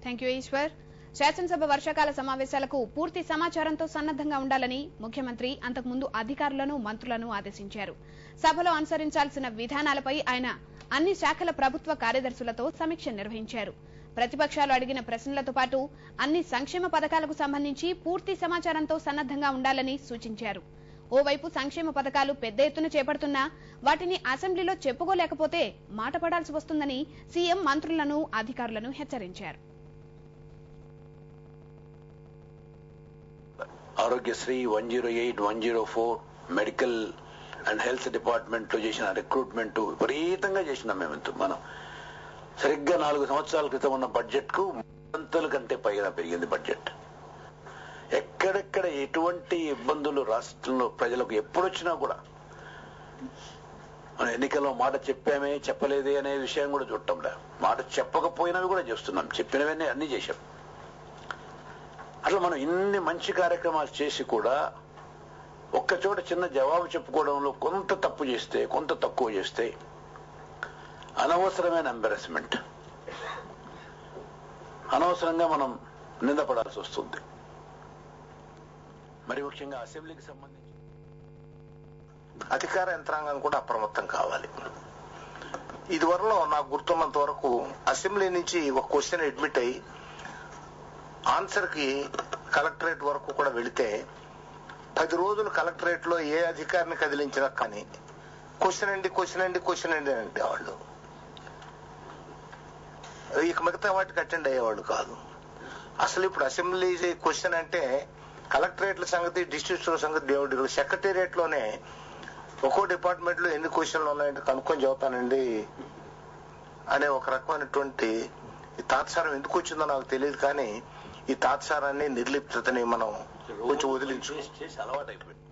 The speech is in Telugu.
Thank you Eshwar. శాసనసభ వర్షాకాల సమావేశాలకు పూర్తి సమాచారంతో సన్నద్దంగా ఉండాలని ముఖ్యమంత్రి అంతకుముందు అధికారులను మంత్రులను ఆదేశించారు. సభలో అనుసరించాల్సిన విధానాలపై ఆయన అన్ని శాఖల ప్రభుత్వ కార్యదర్శులతో సమీక్ష నిర్వహించారు. ప్రతిపక్షాలు అడిగిన ప్రశ్నలతో పాటు అన్ని సంక్షేమ పథకాలకు సంబంధించి పూర్తి సమాచారంతో సన్నద్దంగా ఉండాలని సూచించారు. ఓవైపు సంక్షేమ పథకాలు పెద్ద ఎత్తున చేపడుతున్నా వాటిని అసెంబ్లీలో చెప్పుకోలేకపోతే మాట పడాల్సి వస్తుందని సీఎం మంత్రులను అధికారులను హెచ్చరించారు. Aarogyasri 108, 104 medical and health department లో చేసిన రిక్రూట్మెంట్ విపరీతంగా చేసినాం. మనం సరిగ్గా 4 సంవత్సరాల క్రితం ఉన్న బడ్జెట్ కు అంతల కంటే పైగా పెరిగింది బడ్జెట్. ఎక్కడెక్కడ ఎటువంటి ఇబ్బందులు రాష్ట్రంలో ప్రజలకు ఎప్పుడొచ్చినా కూడా మన ఎన్నికల్లో మాట చెప్పామే చెప్పలేదే అనే విషయం కూడా చూడటంలే. మాట చెప్పకపోయినవి కూడా చేస్తున్నాం, చెప్పినవన్నీ అన్ని చేశాం. అట్లా మనం ఇన్ని మంచి కార్యక్రమాలు చేసి కూడా ఒక్కచోట చిన్న జవాబు చెప్పుకోవడంలో కొంత తప్పు చేస్తే, కొంత తక్కువ చేస్తే అనవసరమైన ఎంబారస్మెంట్, అనవసరంగా మనం నిందపడాల్సి వస్తుంది. మరి ముఖ్యంగా అసెంబ్లీకి సంబంధించి అధికార యంత్రాంగం కూడా అప్రమత్తం కావాలి. ఇదివరలో నాకు గుర్తున్నంత వరకు అసెంబ్లీ నుంచి ఒక క్వశ్చన్ అడ్మిట్ అయ్యి ఆన్సర్ కి కలెక్టరేట్ వరకు కూడా వెళితే 10 రోజులు కలెక్టరేట్ లో ఏ అధికారిని కదిలించినా కానీ క్వశ్చన్ అండి అంటే వాళ్ళు ఇక మిగతా వాటికి అటెండ్ అయ్యేవాళ్ళు కాదు. అసలు ఇప్పుడు అసెంబ్లీ క్వశ్చన్ అంటే కలెక్టరేట్ల సంగతి, డిస్ట్రిక్ట్ సంగతి దేవుడి, సెక్రటేరియట్ లోనే ఒక్కో డిపార్ట్మెంట్ లో ఎన్ని క్వశ్చన్లు ఉన్నాయంటే కనుక్కొని చెబుతానండి అనే ఒక రకమైనటువంటి ఈ తాత్సారం ఎందుకు వచ్చిందో నాకు తెలియదు. కానీ ఈ తాత్సారాన్ని, నిర్లిప్తతని మనం కొంచెం వదిలించు అలవాటు అయిపోయింది.